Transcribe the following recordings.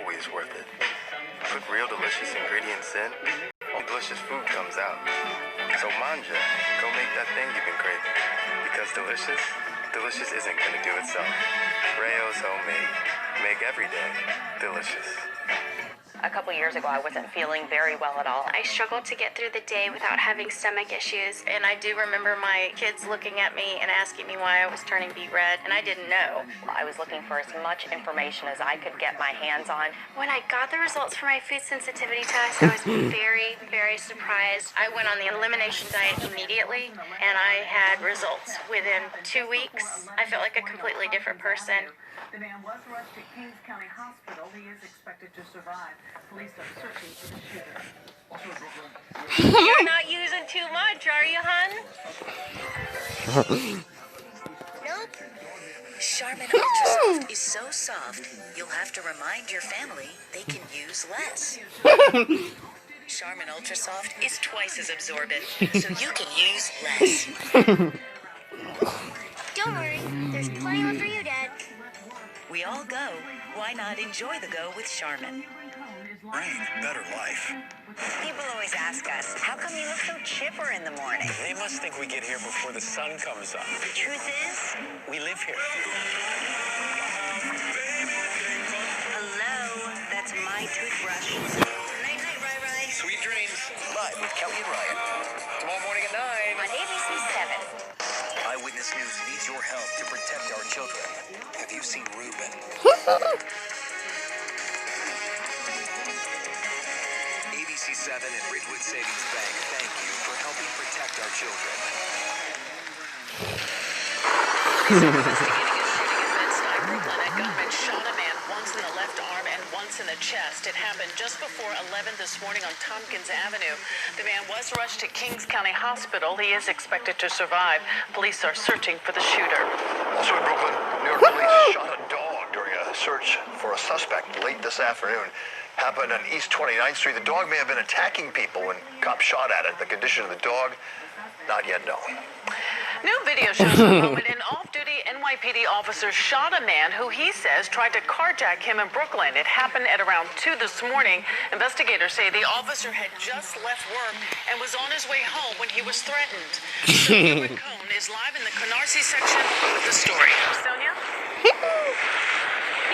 always worth it. Put real delicious ingredients in, all delicious food comes out. So manja, go make that thing you've been craving. Because delicious isn't gonna do itself. Rayo's homemade. Make every day delicious. A couple years ago, I wasn't feeling very well at all. I struggled to get through the day without having stomach issues. And I do remember my kids looking at me and asking me why I was turning beet red, and I didn't know. I was looking for as much information as I could get my hands on. When I got the results for my food sensitivity test, I was very, very surprised. I went on the elimination diet immediately, and I had results. Within 2 weeks, I felt like a completely different person. The man was rushed to Kings County Hospital. He is expected to survive. Police are searching for the shooter. You're not using too much, are you, hun? Nope. Charmin Ultra Soft is so soft, you'll have to remind your family they can use less. Charmin Ultra Soft is twice as absorbent, so you can use less. Don't worry, there's plenty left for you, Dad. We all go. Why not enjoy the go with Charmin? Rain, better life. People always ask us, how come you look so chipper in the morning? They must think we get here before the sun comes up. The truth is, We live here. hello, that's my toothbrush. Night, night, Rai. Sweet dreams. Live with Kelly and Ryan. Tomorrow morning at 9. On ABC 7. Eyewitness News needs your help to protect our children. Have you seen Ruben? ABC 7 and Ridgewood Savings Bank thank you for helping protect our children. Investigating a shooting in Bed-Stuy, Brooklyn. A gunman shot a man once in the left arm and once in the chest. It happened just before 11 this morning on Tompkins Avenue. The man was rushed to Kings County Hospital. He is expected to survive. Police are searching for the shooter. Also in Brooklyn, New York police shot a dog during a search for a suspect late this afternoon. Happened on East 29th Street. The dog may have been attacking people when cops shot at it. The condition of the dog, not yet known. New video shows the moment an off-duty NYPD officer shot a man who he says tried to carjack him in Brooklyn. It happened at around 2 this morning. Investigators say the officer had just left work and was on his way home when he was threatened. Sonia Rincon is live in the Canarsie section with the story. Sonia?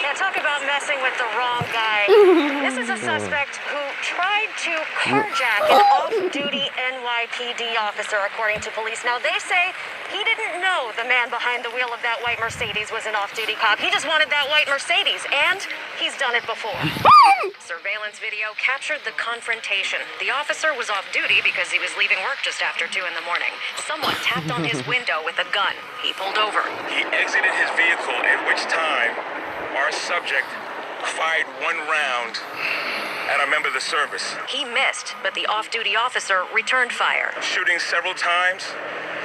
Yeah, talk about messing with the wrong guy. This is a suspect who tried to carjack an off-duty NYPD officer, according to police. Now, they say he didn't know the man behind the wheel of that white Mercedes was an off-duty cop. He just wanted that white Mercedes, and he's done it before. Surveillance video captured the confrontation. The officer was off-duty because he was leaving work just after 2 in the morning. Someone tapped on his window with a gun. He pulled over. He exited his vehicle, at which time our subject fired 1 round at a member of the service. He missed, but the off-duty officer returned fire. Shooting several times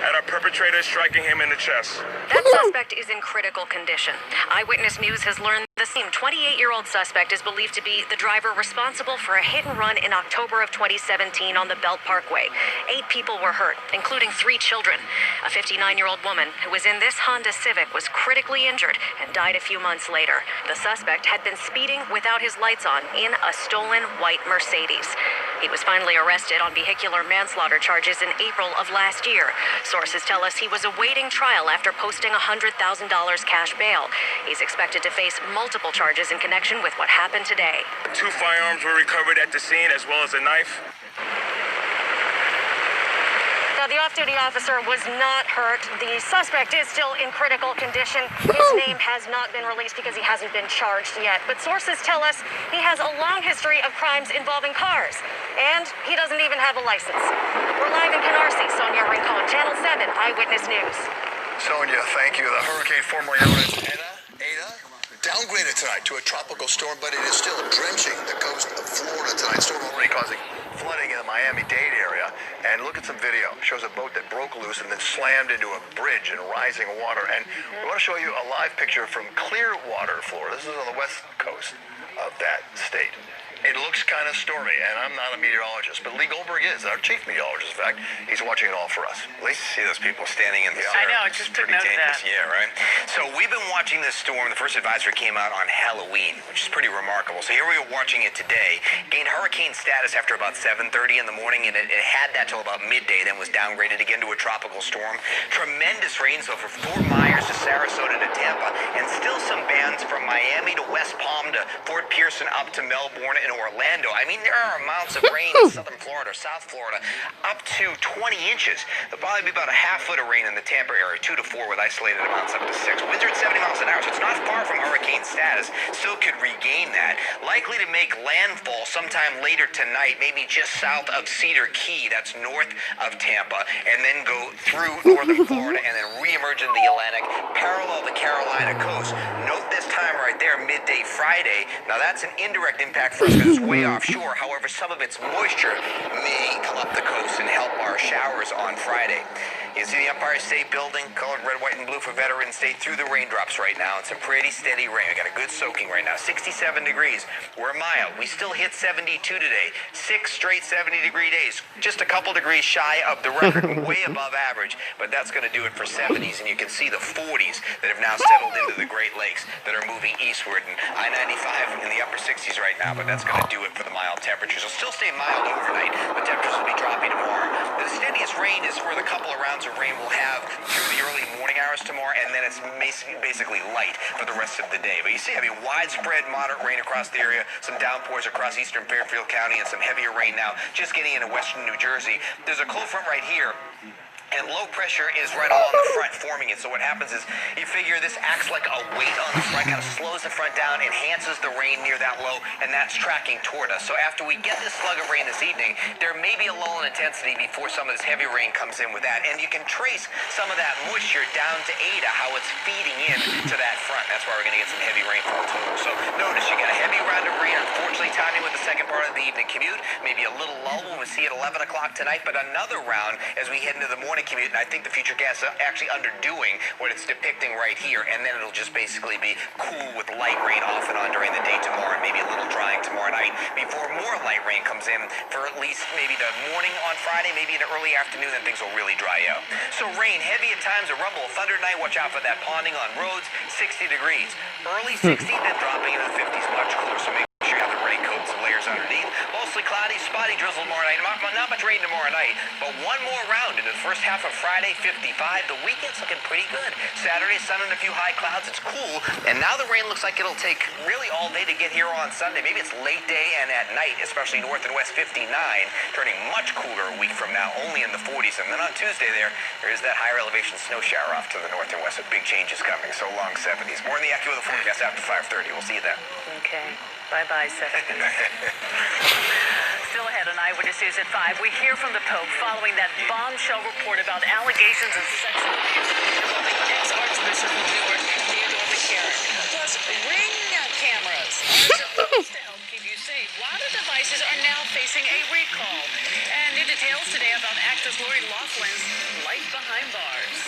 at our perpetrator, striking him in the chest. That suspect is in critical condition. Eyewitness News has learned the same 28-year-old suspect is believed to be the driver responsible for a hit and run in October of 2017 on the Belt Parkway. 8 people were hurt, including 3 children. A 59-year-old woman who was in this Honda Civic was critically injured and died a few months later. The suspect had been speeding without his lights on in a stolen white Mercedes. He was finally arrested on vehicular manslaughter charges in April of last year. Sources tell us he was awaiting trial after posting $100,000 cash bail. He's expected to face multiple charges in connection with what happened today. 2 firearms were recovered at the scene, as well as a knife. Now, the off-duty officer was not hurt. The suspect is still in critical condition. His name has not been released because he hasn't been charged yet. But sources tell us he has a long history of crimes involving cars. And he doesn't even have a license. We're live in Canarsie. Sonia Rincon, Channel 7 Eyewitness News. Sonia, thank you. The hurricane formerly known as Ada, downgraded tonight to a tropical storm, but it is still drenching the coast of Florida tonight. Storm already causing flooding in the Miami-Dade area. And look at some video. It shows a boat that broke loose and then slammed into a bridge in rising water. And we want to show you a live picture from Clearwater, Florida. This is on the west coast of that state. It looks kind of stormy, and I'm not a meteorologist, but Lee Goldberg is, our chief meteorologist, in fact. He's watching it all for us. Lee? See those people standing in the I know, I just took note of that. Yeah, right? So we've been watching this storm. The first advisory came out on Halloween, which is pretty remarkable. terrible. So here we were watching it today. Gained hurricane status after about 7:30 in the morning, and it had that till about midday, then was downgraded again to a tropical storm. Tremendous rain, so for Fort Myers to Sarasota to Tampa, and still some bands from Miami to West Palm to Fort Pearson up to Melbourne and Orlando. I mean, there are amounts of rain in southern Florida, South Florida, up to 20 inches. There'll probably be about a half foot of rain in the Tampa area, 2 to 4 with isolated amounts up to 6. Winds are at 70 miles an hour, so it's not far from hurricane status. Still could regain that. Likely to make landfall sometime later tonight, maybe just south of Cedar Key, that's north of Tampa, and then go through northern Florida and then reemerge in the Atlantic, parallel the Carolina coast. Note this time right there, midday Friday. Now that's an indirect impact for us because it's way offshore. However, some of its moisture may come up the coast and help our showers on Friday. You see the Empire State Building, colored red, white, and blue for Veterans Day through the raindrops right now. It's a pretty steady rain. We got a good soaking right now. 67 degrees. We're mild. We still hit 72 today. 6 straight 70-degree days. Just a couple degrees shy of the record, way above average. But that's going to do it for 70s. And you can see the 40s that have now settled into the Great Lakes that are moving eastward. And I-95 in the upper 60s right now. But that's going to do it for the mild temperatures. It'll still stay mild overnight. The temperatures will be dropping tomorrow. The steadiest rain is for the couple of rounds of rain we'll have through the early morning hours tomorrow, and then it's basically light for the rest of the day. But you see, having widespread moderate rain across the area, some downpours across eastern Fairfield County, and some heavier rain now just getting into western New Jersey. There's a cold front right here, and low pressure is right along the front forming it. So what happens is you figure this acts like a weight on the front, kind of slows the front down, enhances the rain near that low, and that's tracking toward us. So after we get this slug of rain this evening, there may be a lull in intensity before some of this heavy rain comes in with that. And you can trace some of that moisture down to Ada, how it's feeding in to that front. That's why we're going to get some heavy rainfall total. So notice you got a heavy round of rain, unfortunately timing with the second part of the evening commute. Maybe a little lull when we see it 11 o'clock tonight, but another round as we head into the morning commute, and I think the future gas is actually underdoing what it's depicting right here, and then it'll just basically be cool with light rain off and on during the day tomorrow, and maybe a little drying tomorrow night before more light rain comes in for at least maybe the morning on Friday, maybe in the early afternoon, then things will really dry out. So rain, heavy at times, a rumble of thunder tonight. Watch out for that ponding on roads, 60 degrees. Early 60s, then dropping into the 50s, much cooler, so make sure you have the raincoat, some layers underneath. Mostly cloudy, spotty drizzle tomorrow night. Not much rain tomorrow night, but one more round into the first half of Friday, 55. The weekend's looking pretty good. Saturday, sun and a few high clouds. It's cool, and now the rain looks like it'll take really all day to get here on Sunday. Maybe it's late day and at night, especially north and west 59, turning much cooler a week from now, only in the 40s. And then on Tuesday there is that higher elevation snow shower off to the north and west with big changes coming. So long 70s. More in the AccuWeather forecast after 5:30. We'll see you then. Okay. Bye-bye, 70s. Still ahead on Eyewitness News at 5. We hear from the Pope following that bombshell report about allegations of sexual abuse involving ex-Archbishop of New York, Theodore McCarrick. Plus, Ring cameras are supposed to help keep you safe, while the devices are now facing a recall. And new details today about actress Lori Loughlin's life behind bars.